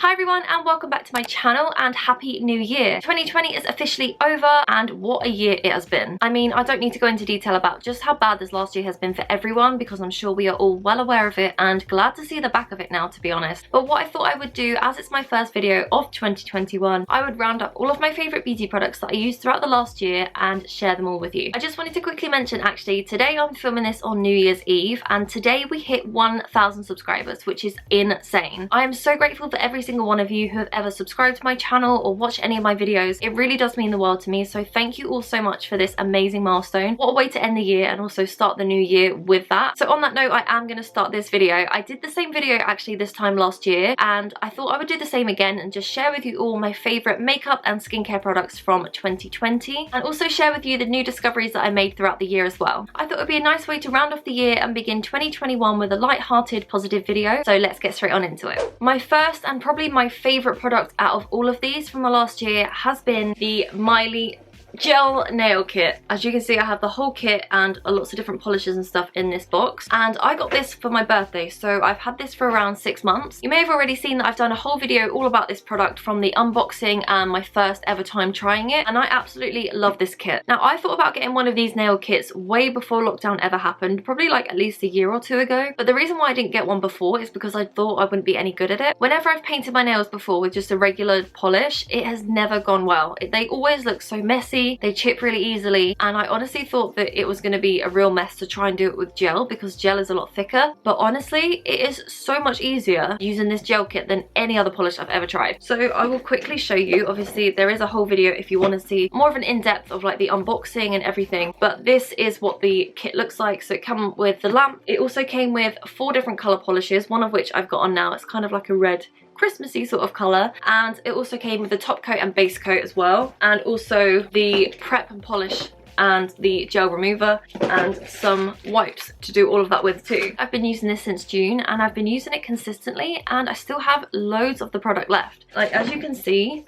Hi everyone and welcome back to my channel and happy new year. 2020 is officially over and what a year it has been. I mean, I don't need to go into detail about just how bad this last year has been for everyone because I'm sure we are all well aware of it and glad to see the back of it now, to be honest. But what I thought I would do, as it's my first video of 2021, I would round up all of my favourite beauty products that I used throughout the last year and share them all with you. I just wanted to quickly mention, actually, today I'm filming this on New Year's Eve and today we hit 1,000 subscribers, which is insane. I am so grateful for every single one of you who have ever subscribed to my channel or watched any of my videos. It really does mean the world to me, so thank you all so much for this amazing milestone. What a way to end the year and also start the new year with that. So on that note, I am going to start this video. I did the same video actually this time last year and I thought I would do the same again and just share with you all my favourite makeup and skincare products from 2020 and also share with you the new discoveries that I made throughout the year as well. I thought it would be a nice way to round off the year and begin 2021 with a light-hearted, positive video, so let's get straight on into it. My first and probably my favourite product out of all of these from the last year has been the Mylee Gel Nail Kit. As you can see, I have the whole kit and lots of different polishes and stuff in this box, and I got this for my birthday, so I've had this for around 6 months. You may have already seen that I've done a whole video all about this product, from the unboxing and my first ever time trying it, and I absolutely love this kit. Now, I thought about getting one of these nail kits way before lockdown ever happened, probably like at least a year or two ago, but the reason why I didn't get one before is because I thought I wouldn't be any good at it. Whenever I've painted my nails before with just a regular polish, it has never gone well. They always look so messy, they chip really easily, and I honestly thought that it was going to be a real mess to try and do it with gel because gel is a lot thicker, but honestly it is so much easier using this gel kit than any other polish I've ever tried. So I will quickly show you. Obviously there is a whole video if you want to see more of an in-depth of like the unboxing and everything, but this is what the kit looks like. So it came with the lamp. It also came with 4 different colour polishes, one of which I've got on now. It's kind of like a red Christmassy sort of colour, and it also came with the top coat and base coat as well, and also the prep and polish and the gel remover and some wipes to do all of that with too. I've been using this since June and I've been using it consistently and I still have loads of the product left. Like, as you can see,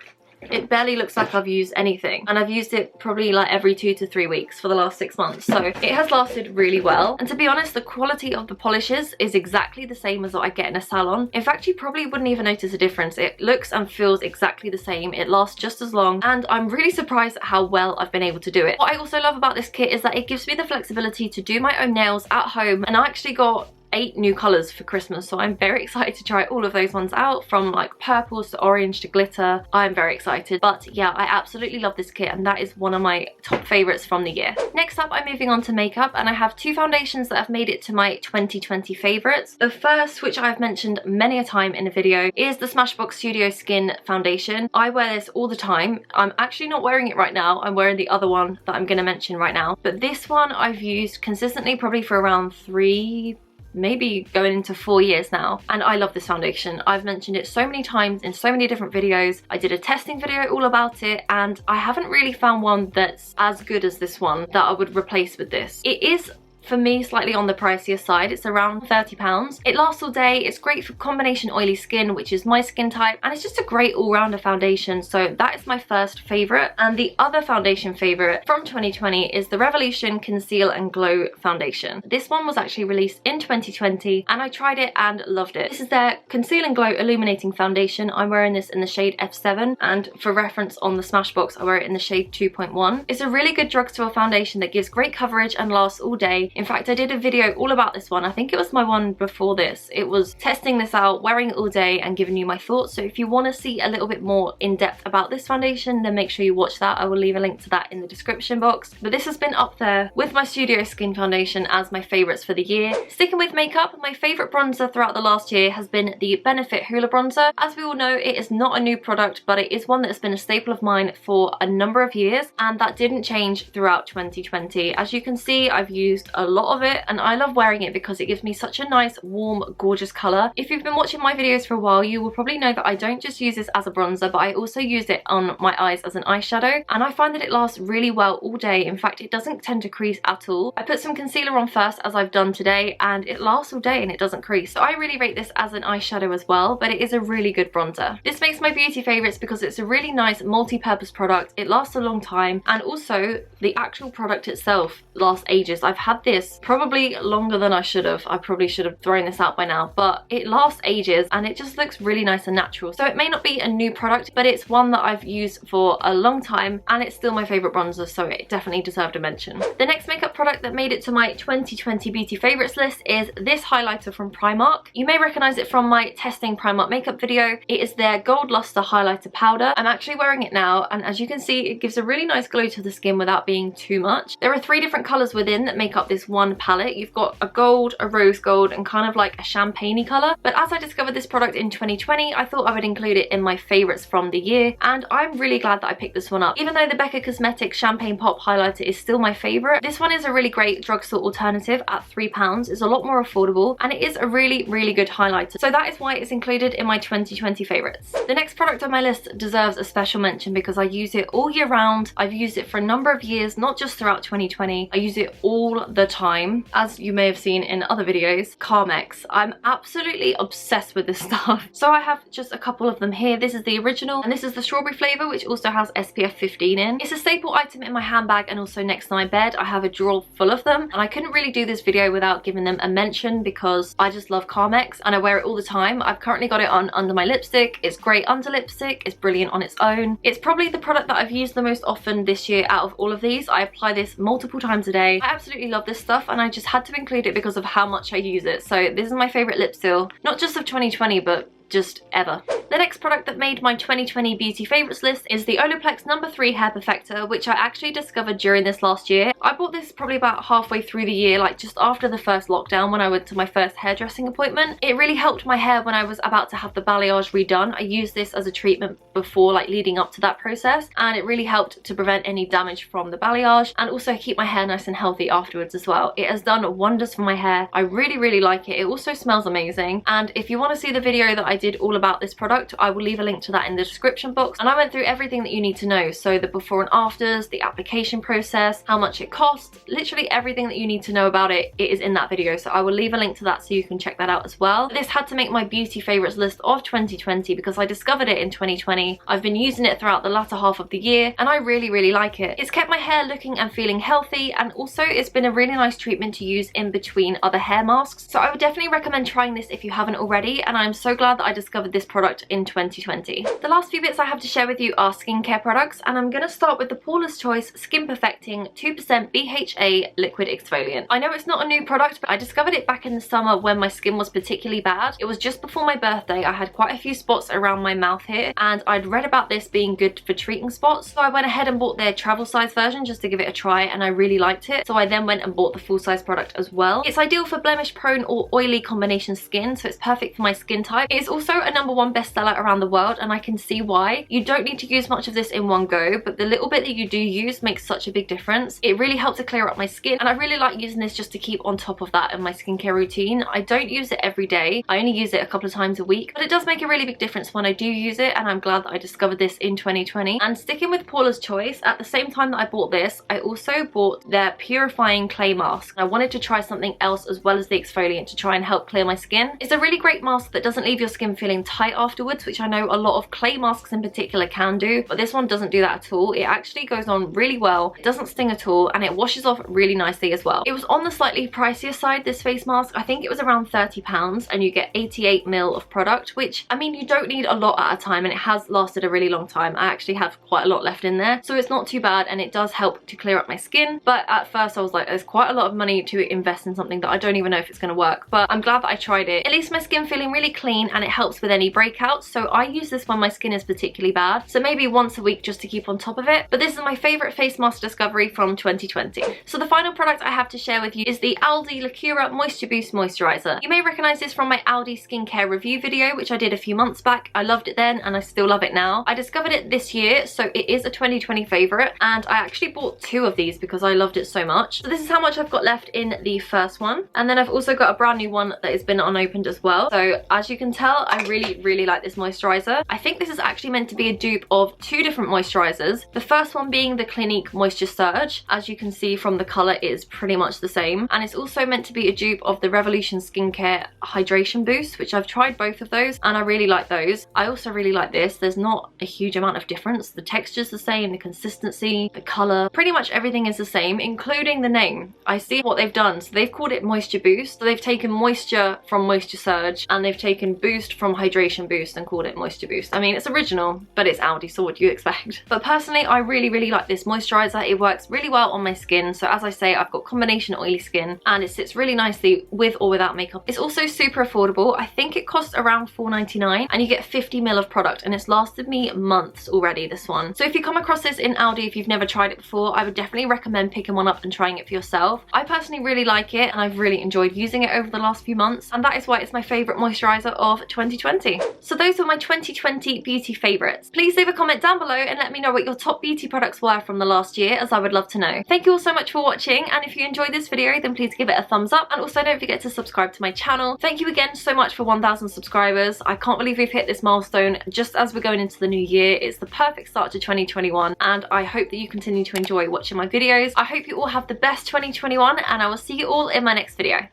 it barely looks like I've used anything, and I've used it probably like every 2 to 3 weeks for the last 6 months, so it has lasted really well. And to be honest, the quality of the polishes is exactly the same as what I get in a salon. In fact, you probably wouldn't even notice a difference. It looks and feels exactly the same, it lasts just as long, and I'm really surprised at how well I've been able to do it. What I also love about this kit is that it gives me the flexibility to do my own nails at home, and I actually got 8 new colours for Christmas, so I'm very excited to try all of those ones out, from like purples to orange to glitter. I'm very excited, but yeah, I absolutely love this kit and that is one of my top favourites from the year. Next up, I'm moving on to makeup, and I have 2 foundations that have made it to my 2020 favourites. The first, which I've mentioned many a time in a video, is the Smashbox Studio Skin Foundation. I wear this all the time. I'm actually not wearing it right now, I'm wearing the other one that I'm going to mention right now, but this one I've used consistently probably for around 3, maybe going into 4 years now, and I love this foundation. I've mentioned it so many times in so many different videos. I did a testing video all about it and I haven't really found one that's as good as this one that I would replace with this. It is, for me, slightly on the pricier side. It's around £30. It lasts all day. It's great for combination oily skin, which is my skin type, and it's just a great all-rounder foundation, so that is my first favourite. And the other foundation favourite from 2020 is the Revolution Conceal and Glow Foundation. This one was actually released in 2020 and I tried it and loved it. This is their Conceal and Glow Illuminating Foundation. I'm wearing this in the shade F7, and for reference on the Smashbox I wear it in the shade 2.1. It's a really good drugstore foundation that gives great coverage and lasts all day. In fact, I did a video all about this one. I think it was my one before this. It was testing this out, wearing it all day and giving you my thoughts. So if you want to see a little bit more in depth about this foundation, then make sure you watch that. I will leave a link to that in the description box. But this has been up there with my Studio Skin Foundation as my favourites for the year. Sticking with makeup, my favourite bronzer throughout the last year has been the Benefit Hoola Bronzer. As we all know, it is not a new product, but it is one that has been a staple of mine for a number of years, and that didn't change throughout 2020. As you can see, I've used a lot of it and I love wearing it because it gives me such a nice, warm, gorgeous colour. If you've been watching my videos for a while, you will probably know that I don't just use this as a bronzer, but I also use it on my eyes as an eyeshadow, and I find that it lasts really well all day. In fact, it doesn't tend to crease at all. I put some concealer on first, as I've done today, and it lasts all day and it doesn't crease. So I really rate this as an eyeshadow as well, but it is a really good bronzer. This makes my beauty favourites because it's a really nice multi-purpose product. It lasts a long time, and also the actual product itself lasts ages. I've had this years, probably longer than I should have. I probably should have thrown this out by now, but it lasts ages and it just looks really nice and natural. So it may not be a new product, but it's one that I've used for a long time and it's still my favorite bronzer, so it definitely deserved a mention. The next makeup product that made it to my 2020 beauty favorites list is this highlighter from Primark. You may recognize it from my testing Primark makeup video. It is their Gold Luster Highlighter Powder. I'm actually wearing it now, and as you can see, it gives a really nice glow to the skin without being too much. There are 3 different colors within that make up this one palette. You've got a gold, a rose gold, and kind of like a champagne-y color. But as I discovered this product in 2020, I thought I would include it in my favorites from the year, and I'm really glad that I picked this one up. Even though the Becca Cosmetics Champagne Pop Highlighter is still my favorite, this one is a really great drugstore alternative at £3. It's a lot more affordable, and it is a really good highlighter. So that is why it's included in my 2020 favorites. The next product on my list deserves a special mention because I use it all year round. I've used it for a number of years, not just throughout 2020. I use it all the time, as you may have seen in other videos. Carmex. I'm absolutely obsessed with this stuff. So I have just a couple of them here. This is the original, and this is the strawberry flavor, which also has SPF 15 in. It's a staple item in my handbag and also next to my bed. I have a drawer full of them, and I couldn't really do this video without giving them a mention because I just love Carmex and I wear it all the time. I've currently got it on under my lipstick. It's great under lipstick. It's brilliant on its own. It's probably the product that I've used the most often this year out of all of these. I apply this multiple times a day. I absolutely love this stuff, and I just had to include it because of how much I use it. So this is my favorite lip seal, not just of 2020, but just ever. The next product that made my 2020 beauty favorites list is the Olaplex No.3 Hair Perfector, which I actually discovered during this last year. I bought this probably about halfway through the year, like just after the first lockdown when I went to my first hairdressing appointment. It really helped my hair when I was about to have the balayage redone. I used this as a treatment before, like leading up to that process, and it really helped to prevent any damage from the balayage and also keep my hair nice and healthy afterwards as well. It has done wonders for my hair. I really like it. It also smells amazing, and if you want to see the video that I did all about this product, I will leave a link to that in the description box, and I went through everything that you need to know. So the before and afters, the application process, how much it costs, literally everything that you need to know about it, it is in that video. So I will leave a link to that so you can check that out as well. This had to make my beauty favorites list of 2020 because I discovered it in 2020. I've been using it throughout the latter half of the year, and I really like it. It's kept my hair looking and feeling healthy, and also it's been a really nice treatment to use in between other hair masks. So I would definitely recommend trying this if you haven't already, and I'm so glad that I discovered this product in 2020. The last few bits I have to share with you are skincare products, and I'm going to start with the Paula's Choice Skin Perfecting 2% BHA Liquid Exfoliant. I know it's not a new product, but I discovered it back in the summer when my skin was particularly bad. It was just before my birthday. I had quite a few spots around my mouth here, and I'd read about this being good for treating spots, so I went ahead and bought their travel size version just to give it a try, and I really liked it. So I then went and bought the full size product as well. It's ideal for blemish prone or oily combination skin, so it's perfect for my skin type. It is also a #1 bestseller around the world, and I can see why. You don't need to use much of this in one go, but the little bit that you do use makes such a big difference. It really helps to clear up my skin, and I really like using this just to keep on top of that in my skincare routine. I don't use it every day. I only use it a couple of times a week, but it does make a really big difference when I do use it, and I'm glad that I discovered this in 2020. And sticking with Paula's Choice, at the same time that I bought this, I also bought their Purifying Clay Mask. I wanted to try something else as well as the exfoliant to try and help clear my skin. It's a really great mask that doesn't leave your skin feeling tight afterwards, which I know a lot of clay masks in particular can do, but this one doesn't do that at all. It actually goes on really well, it doesn't sting at all, and it washes off really nicely as well. It was on the slightly pricier side, this face mask. I think it was around £30, and you get 88 ml of product, which, I mean, you don't need a lot at a time, and it has lasted a really long time. I actually have quite a lot left in there, so it's not too bad, and it does help to clear up my skin. But at first I was like, there's quite a lot of money to invest in something that I don't even know if it's going to work, but I'm glad that I tried it. It leaves my skin feeling really clean, and it helps with any breakouts. So I use this when my skin is particularly bad, so maybe once a week just to keep on top of it. But this is my favorite face mask discovery from 2020. So the final product I have to share with you is the ALDI Lacura Moisture Boost Moisturizer. You may recognize this from my ALDI skincare review video, which I did a few months back. I loved it then, and I still love it now. I discovered it this year, so it is a 2020 favorite, and I actually bought 2 of these because I loved it so much. So this is how much I've got left in the first one, and then I've also got a brand new one that has been unopened as well. So as you can tell, well. I really like this moisturizer. I think this is actually meant to be a dupe of 2 different moisturizers. The first one being the Clinique Moisture Surge. As you can see from the color, it is pretty much the same. And it's also meant to be a dupe of the Revolution Skincare Hydration Boost, which I've tried both of those and I really like those. I also really like this. There's not a huge amount of difference. The texture's the same, the consistency, the color, pretty much everything is the same, including the name. I see what they've done. So they've called it Moisture Boost. So they've taken moisture from Moisture Surge and they've taken boost from Hydration Boost and called it Moisture Boost. I mean, it's original, but it's ALDI, so what do you expect? But personally, I really like this moisturizer. It works really well on my skin. So as I say, I've got combination oily skin and it sits really nicely with or without makeup. It's also super affordable. I think it costs around $4.99 and you get 50 ml of product, and it's lasted me months already, this one. So if you come across this in ALDI, if you've never tried it before, I would definitely recommend picking one up and trying it for yourself. I personally really like it and I've really enjoyed using it over the last few months, and that is why it's my favorite moisturizer of 2020. So those were my 2020 beauty favorites. Please leave a comment down below and let me know what your top beauty products were from the last year, as I would love to know. Thank you all so much for watching, and if you enjoyed this video then please give it a thumbs up, and also don't forget to subscribe to my channel. Thank you again so much for 1,000 subscribers. I can't believe we've hit this milestone just as we're going into the new year. It's the perfect start to 2021 and I hope that you continue to enjoy watching my videos. I hope you all have the best 2021 and I will see you all in my next video.